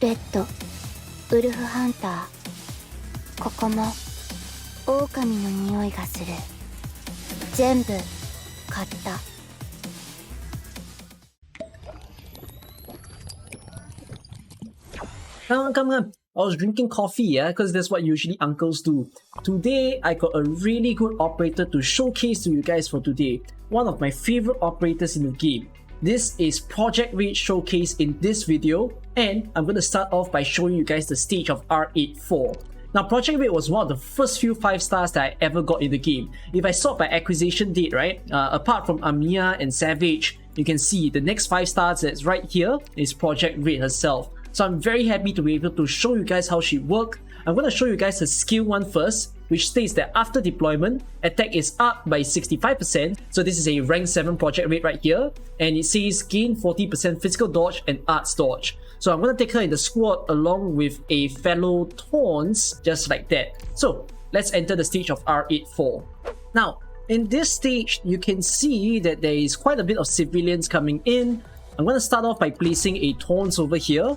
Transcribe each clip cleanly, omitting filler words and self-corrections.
レッド、ウルフハンター。ここも狼の匂いがする。全部買った。Come on. I was drinking coffee, yeah, because that's what usually uncles do. Today, I got a really good operator to showcase to you guys for today. One of my favorite operators in the game. This is Projekt Red showcase in this video, and I'm going to start off by showing you guys the stage of R84. Now, Projekt Red was one of the first few 5 stars that I ever got in the game. If I sort by acquisition date, right, apart from Amiya and Savage, you can see the next 5 stars that's right here is Projekt Red herself. So I'm very happy to be able to show you guys how she works. I'm going to show you guys her skill 1 first, which states that after deployment, attack is up by 65%. So this is a rank 7 Projekt Red right here. And it says gain 40% physical dodge and arts dodge. So I'm going to take her in the squad along with a fellow Taunts, just like that. So let's enter the stage of R84. Now, in this stage, you can see that there is quite a bit of civilians coming in. I'm going to start off by placing a Taunts over here.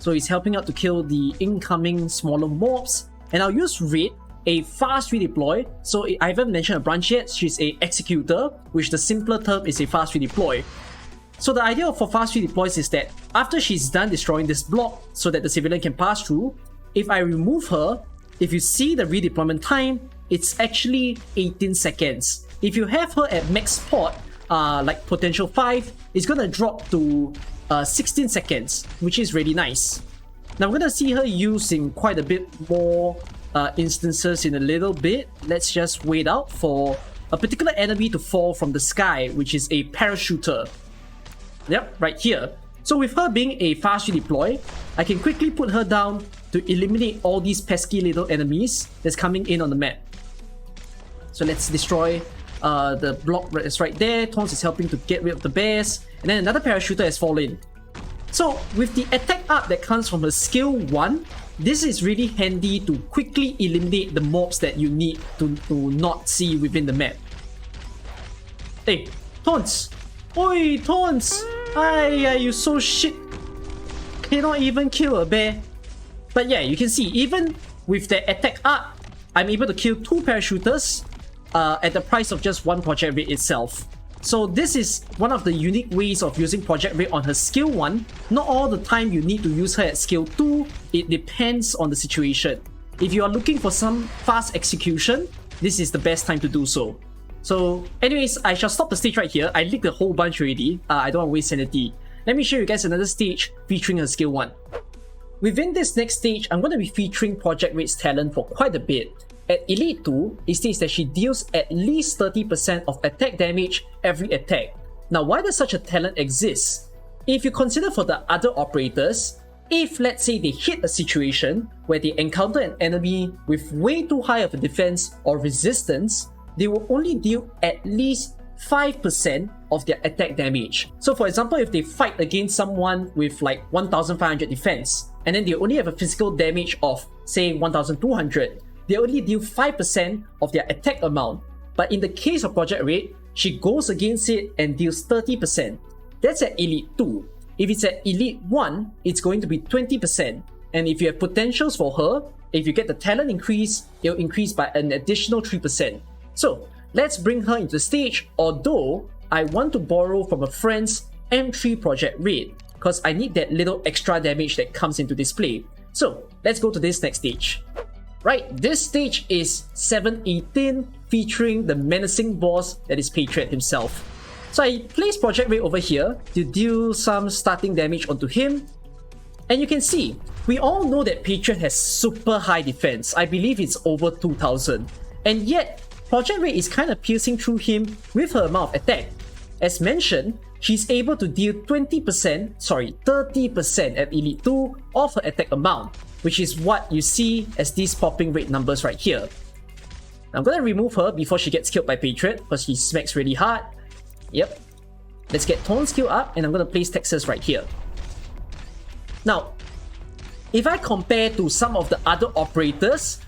So he's helping out to kill the incoming smaller mobs. And I'll use Red, a fast redeploy. So I haven't mentioned a branch yet. She's a executor, which the simpler term is a fast redeploy. So the idea for fast redeploys is that after she's done destroying this block so that the civilian can pass through, if I remove her, if you see the redeployment time, it's actually 18 seconds. If you have her at max spot, like potential 5, it's gonna drop to 16 seconds, which is really nice. Now we're gonna see her using quite a bit more instances in a little bit. Let's just wait out for a particular enemy to fall from the sky, which is a parachuter. Yep, right here. So with her being a fast redeploy, I can quickly put her down to eliminate all these pesky little enemies that's coming in on the map. So let's destroy the block that's right there. Taunts is helping to get rid of the bears. And then another parachuter has fallen. So with the attack up that comes from her skill 1, this is really handy to quickly eliminate the mobs that you need to not see within the map. Hey, Taunts! Oi, Taunts! Ay, you so shit. Cannot even kill a bear. But yeah, you can see, even with the attack up, I'm able to kill 2 parachuters at the price of just 1 Projekt Red itself. So this is one of the unique ways of using Projekt Red on her skill 1. Not all the time you need to use her at skill 2. It depends on the situation. If you are looking for some fast execution, this is the best time to do so. So anyways, I shall stop the stage right here. I leaked a whole bunch already. I don't want to waste sanity. Let me show you guys another stage featuring her skill 1. Within this next stage, I'm going to be featuring Projekt Red's talent for quite a bit. At Elite 2, it states that she deals at least 30% of attack damage every attack. Now, why does such a talent exist? If you consider for the other operators, if let's say they hit a situation where they encounter an enemy with way too high of a defense or resistance, they will only deal at least 5% of their attack damage. So for example, if they fight against someone with like 1500 defense, and then they only have a physical damage of say 1200, they only deal 5% of their attack amount. But in the case of Projekt Red, she goes against it and deals 30%. That's at Elite 2. If it's at Elite 1, it's going to be 20%. And if you have potentials for her, if you get the talent increase, it'll increase by an additional 3%. So let's bring her into the stage, although I want to borrow from a friend's M3 Projekt Red, because I need that little extra damage that comes into display. So let's go to this next stage. Right, this stage is 718, featuring the menacing boss that is Pepp himself. So I placed Projekt Red over here to deal some starting damage onto him. And you can see, we all know that Pepp has super high defense. I believe it's over 2000. And yet, Projekt Red is kind of piercing through him with her amount of attack. As mentioned, she's able to deal 30% at Elite 2 of her attack amount, which is what you see as these popping red numbers right here. I'm gonna remove her before she gets killed by Pepp because she smacks really hard. Yep. Let's get Taunt's skill up, and I'm gonna place Texas right here. Now, if I compare to some of the other operators,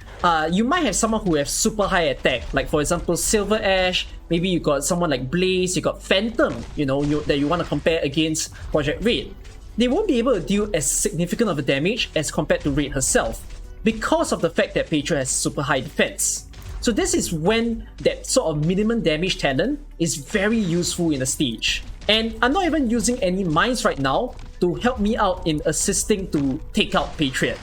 you might have someone who has super high attack, like for example Silver Ash. Maybe you got someone like Blaze, you got Phantom, that you want to compare against Projekt Red. they won't be able to deal as significant of a damage as compared to Red herself, because of the fact that Petra has super high defense. So this is when that sort of minimum damage talent is very useful in a stage. And I'm not even using any mines right now to help me out in assisting to take out Patriot.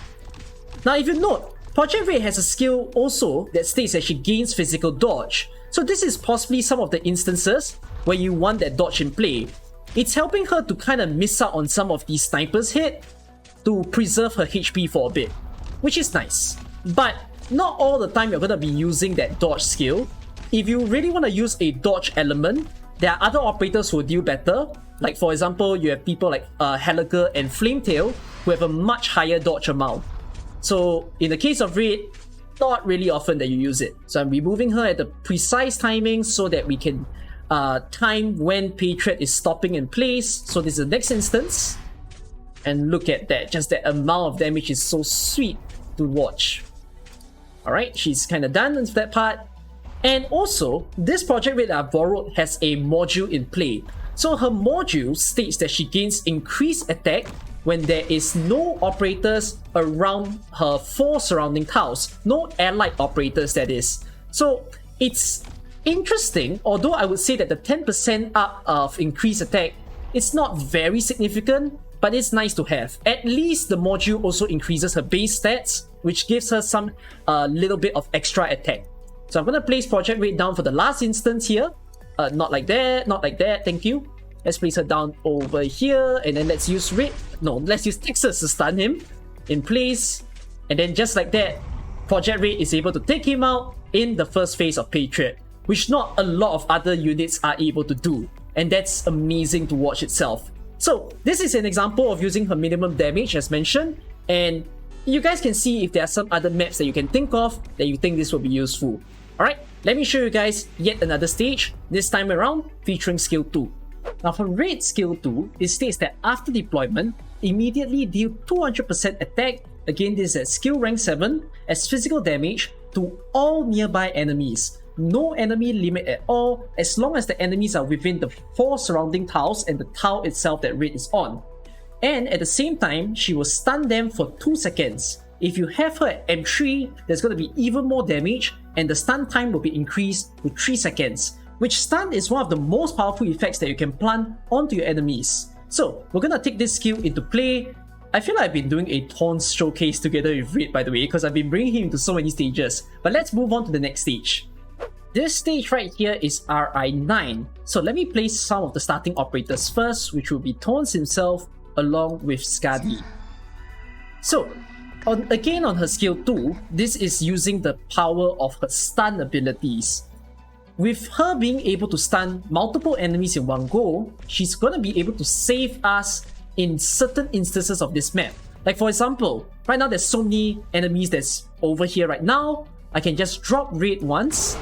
Now if you note, Projekt Red has a skill also that states that she gains physical dodge. So this is possibly some of the instances where you want that dodge in play. It's helping her to kind of miss out on some of these snipers hit to preserve her HP for a bit, which is nice. But not all the time you're going to be using that dodge skill. If you really want to use a dodge element, there are other operators who will deal better. Like for example, you have people like Heliger and Flametail who have a much higher dodge amount. So in the case of Red, not really often that you use it. So I'm removing her at the precise timing so that we can time when Patriot is stopping in place. So this is the next instance. And look at that, just that amount of damage is so sweet to watch. Alright, she's kind of done with that part. And also, this Projekt Red that I borrowed has a module in play. So her module states that she gains increased attack when there is no operators around her 4 surrounding tiles. No allied operators, that is. So it's interesting, although I would say that the 10% up of increased attack, it's not very significant, but it's nice to have. At least the module also increases her base stats, which gives her some little bit of extra attack. So I'm going to place Projekt Red down for the last instance here. Not like that, not like that, thank you. Let's place her down over here, and then let's use Red. No, let's use Texas to stun him in place. And then just like that, Projekt Red is able to take him out in the first phase of Patriot, which not a lot of other units are able to do. And that's amazing to watch itself. So this is an example of using her minimum damage as mentioned, and you guys can see if there are some other maps that you can think of that you think this will be useful. Alright, let me show you guys yet another stage, this time around featuring skill 2. Now for Red skill 2, it states that after deployment, immediately deal 200% attack, again this is at skill rank 7, as physical damage to all nearby enemies. No enemy limit at all, as long as the enemies are within the 4 surrounding tiles and the tile itself that Red is on. And at the same time, she will stun them for 2 seconds. If you have her at M3, there's going to be even more damage, and the stun time will be increased to 3 seconds, which stun is one of the most powerful effects that you can plant onto your enemies. So we're going to take this skill into play. I feel like I've been doing a Taunts showcase together with Red, by the way, because I've been bringing him into so many stages. But let's move on to the next stage. This stage right here is RI9. So let me place some of the starting operators first, which will be Taunts himself along with Skadi. So again on her skill 2, this is using the power of her stun abilities. With her being able to stun multiple enemies in one go, she's gonna be able to save us in certain instances of this map. Like for example, right now there's so many enemies that's over here right now. I can just drop Red once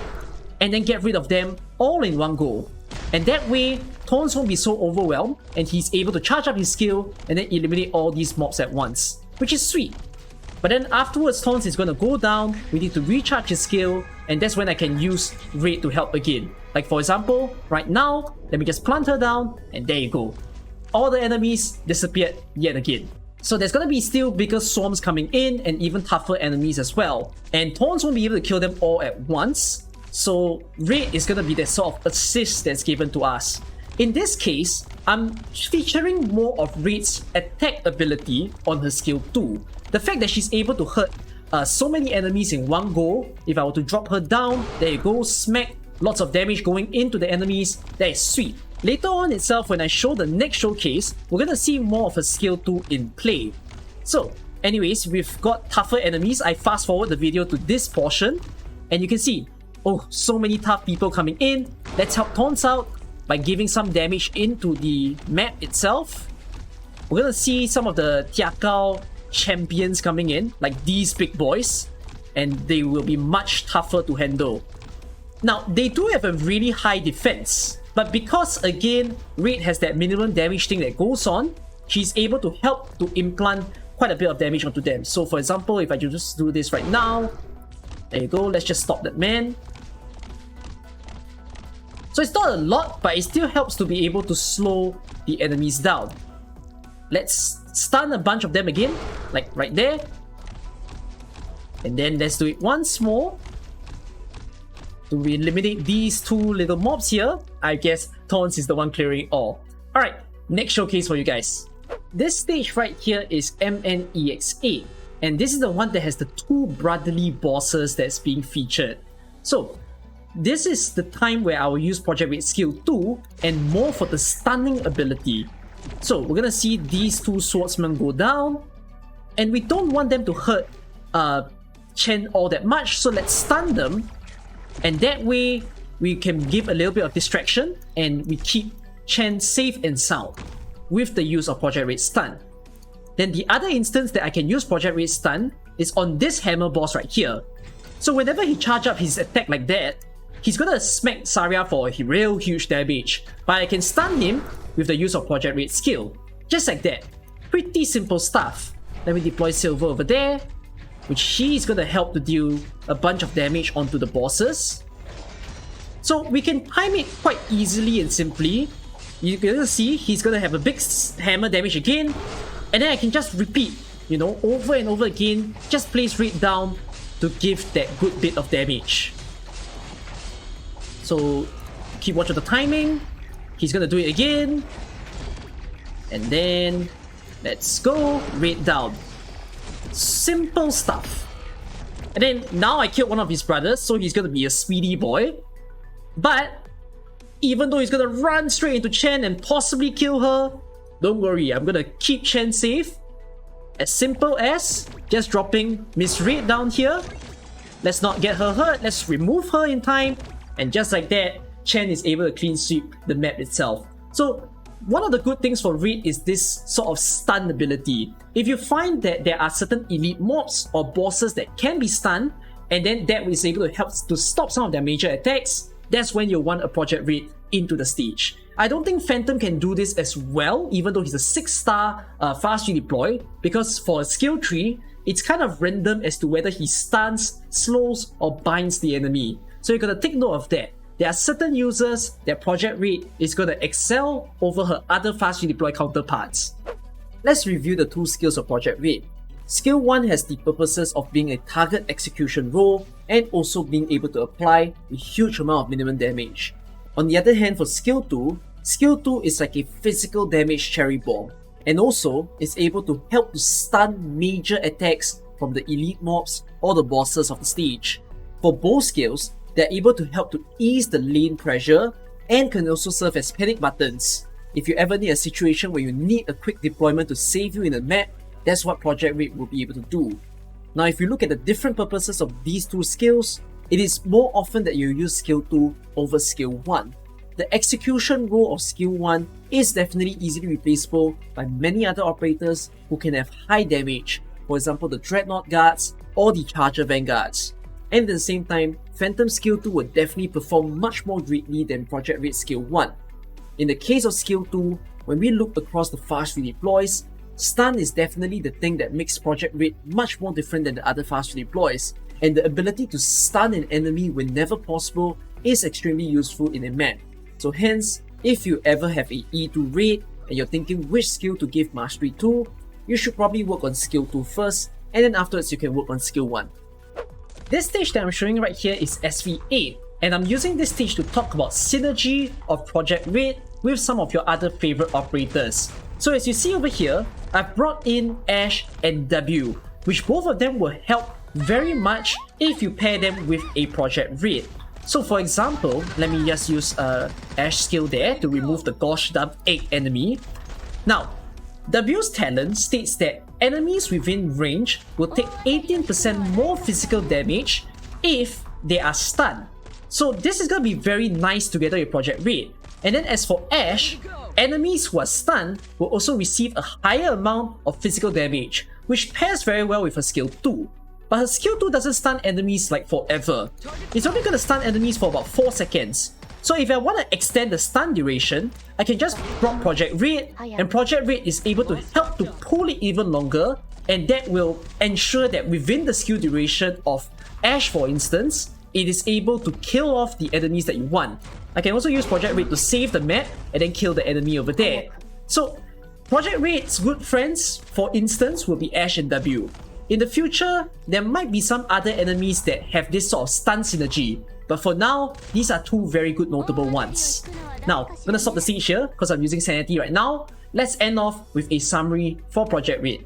and then get rid of them all in one go. And that way, Taunts won't be so overwhelmed and he's able to charge up his skill and then eliminate all these mobs at once, which is sweet. But then afterwards, Taunts is going to go down, we need to recharge his skill, and that's when I can use Red to help again. Like for example, right now, let me just plant her down, and there you go. All the enemies disappeared yet again. So there's going to be still bigger swarms coming in, and even tougher enemies as well. And Taunts won't be able to kill them all at once, so Red is going to be that sort of assist that's given to us. In this case, I'm featuring more of Red's attack ability on her skill 2. The fact that she's able to hurt so many enemies in one go, if I were to drop her down, there you go, smack, lots of damage going into the enemies, that is sweet. Later on itself, when I show the next showcase, we're gonna see more of her skill 2 in play. So, anyways, we've got tougher enemies. I fast forward the video to this portion, and you can see, oh, so many tough people coming in. Let's help Taunts out by giving some damage into the map itself. We're gonna see some of the Tiakao champions coming in, like these big boys, and they will be much tougher to handle. Now, they do have a really high defense, but because again, Red has that minimum damage thing that goes on, she's able to help to implant quite a bit of damage onto them. So for example, if I just do this right now, there you go, let's just stop that man. So it's not a lot, but it still helps to be able to slow the enemies down. let's stun a bunch of them again, like right there. And then let's do it once more to eliminate these two little mobs here. I guess Taunts is the one clearing all. Alright, next showcase for you guys. This stage right here is MNEX8, and this is the one that has the two brotherly bosses that's being featured. So this is the time where I will use Projekt Red skill 2 and more for the stunning ability. So we're gonna see these two swordsmen go down, and we don't want them to hurt Chen all that much, so let's stun them, and that way we can give a little bit of distraction and we keep Chen safe and sound with the use of Projekt Red stun. Then the other instance that I can use Projekt Red stun is on this hammer boss right here. So whenever he charge up his attack like that, he's gonna smack Saria for a real huge damage, but I can stun him with the use of Projekt Red skill. Just like that. Pretty simple stuff. Let me deploy Silver over there, which she's gonna help to deal a bunch of damage onto the bosses. So we can time it quite easily and simply. You're gonna see he's gonna have a big hammer damage again, and then I can just repeat, you know, over and over again, just place Red down to give that good bit of damage. So keep watch of the timing. He's gonna do it again, and then let's go, Red down. Simple stuff. And then now I killed one of his brothers, so he's gonna be a speedy boy. But even though he's gonna run straight into Chen and possibly kill her, don't worry, I'm gonna keep Chen safe. As simple as just dropping Miss Red down here. Let's not get her hurt, let's remove her in time, and just like that, Chen is able to clean sweep the map itself. So one of the good things for Red is this sort of stun ability. If you find that there are certain elite mobs or bosses that can be stunned, and then that is able to help to stop some of their major attacks, that's when you'll want a Projekt Red into the stage. I don't think Phantom can do this as well, even though he's a 6-star fast redeploy, because for a skill tree, it's kind of random as to whether he stuns, slows, or binds the enemy. So you gotta take note of that. There are certain users that Projekt Red is gonna excel over her other fast redeploy counterparts. Let's review the two skills of Projekt Red. Skill 1 has the purposes of being a target execution role and also being able to apply a huge amount of minimum damage. On the other hand, for Skill 2 is like a physical damage cherry bomb, and also is able to help to stun major attacks from the elite mobs or the bosses of the stage. For both skills, they're able to help to ease the lane pressure and can also serve as panic buttons. If you ever need a situation where you need a quick deployment to save you in a map, that's what Projekt Red will be able to do. Now, if you look at the different purposes of these two skills, it is more often that you use Skill 2 over Skill 1. The execution role of Skill 1 is definitely easily replaceable by many other operators who can have high damage, for example the Dreadnought Guards or the Charger Vanguards. And at the same time, Phantom Skill 2 will definitely perform much more greatly than Projekt Red Skill 1. In the case of Skill 2, when we look across the fast redeploys, stun is definitely the thing that makes Projekt Red much more different than the other fast redeploys, and the ability to stun an enemy whenever possible is extremely useful in a map. So hence, if you ever have a E2 raid and you're thinking which skill to give mastery to, you should probably work on Skill 2 first, and then afterwards you can work on Skill 1. This stage that I'm showing right here is SV8, and I'm using this stage to talk about synergy of Projekt Red with some of your other favorite operators. So as you see over here, I've brought in Ashe and W, which both of them will help very much if you pair them with a Projekt Red. So for example, let me just use Ashe skill there to remove the gosh dump egg enemy. Now, W's talent states that enemies within range will take 18% more physical damage if they are stunned. So this is going to be very nice together with Projekt Red. And then as for Ashe, enemies who are stunned will also receive a higher amount of physical damage, which pairs very well with her skill 2. But her skill 2 doesn't stun enemies like forever. It's only going to stun enemies for about 4 seconds. So if I want to extend the stun duration, I can just drop Projekt Red, and Projekt Red is able to help to pull it even longer, and that will ensure that within the skill duration of Ashe, for instance, it is able to kill off the enemies that you want. I can also use Projekt Red to save the map and then kill the enemy over there. So Projekt Red's good friends, for instance, will be Ash and W. In the future, there might be some other enemies that have this sort of stun synergy, but for now, these are two very good notable ones. Now, I'm gonna stop the siege here because I'm using Sanity right now. Let's end off with a summary for Projekt Red.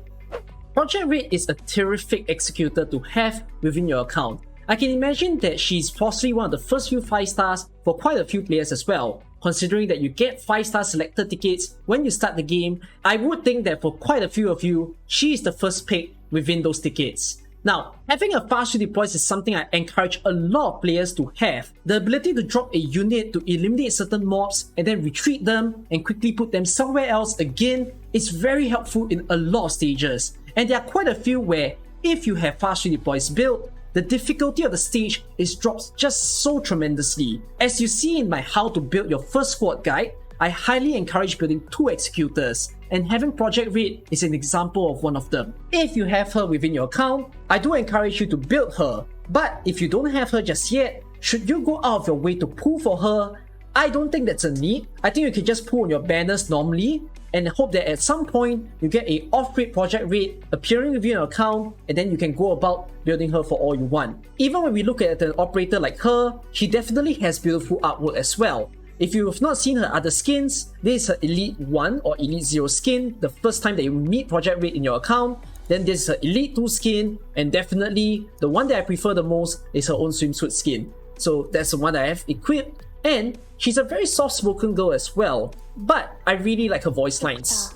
Projekt Red is a terrific executor to have within your account. I can imagine that she's possibly one of the first few 5 stars for quite a few players as well. Considering that you get 5-star selector tickets when you start the game, I would think that for quite a few of you, she is the first pick within those tickets. Now, having a fast redeploys is something I encourage a lot of players to have. The ability to drop a unit to eliminate certain mobs and then retreat them and quickly put them somewhere else again is very helpful in a lot of stages. And there are quite a few where if you have fast redeploys built, the difficulty of the stage is dropped just so tremendously. As you see in my how to build your first squad guide, I highly encourage building 2 executors, and having Projekt Red is an example of one of them. If you have her within your account, I do encourage you to build her, but if you don't have her just yet, should you go out of your way to pull for her? I don't think that's a need. I think you can just pull on your banners normally and hope that at some point you get a off-grid Projekt Red appearing within your account, and then you can go about building her for all you want. Even when we look at an operator like her, she definitely has beautiful artwork as well. If you have not seen her other skins, this is her Elite 1 or Elite 0 skin the first time that you meet Projekt Red in your account. Then this is her Elite 2 skin, and definitely the one that I prefer the most is her own swimsuit skin. So that's the one that I have equipped, and she's a very soft-spoken girl as well, but I really like her voice lines.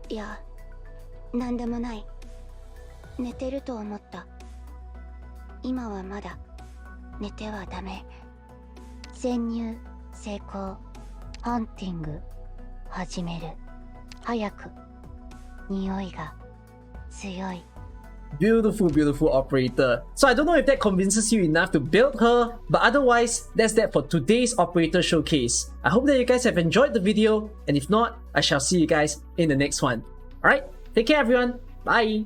いや、なんでもない。寝てると思った。今はまだ寝てはダメ。潜入成功。ハンティング始める。早く。匂いが強い。 Beautiful, beautiful operator. So I don't know if that convinces you enough to build her, but otherwise, that's that for today's operator showcase. I hope that you guys have enjoyed the video, and if not, I shall see you guys in the next one. Alright, take care everyone, bye!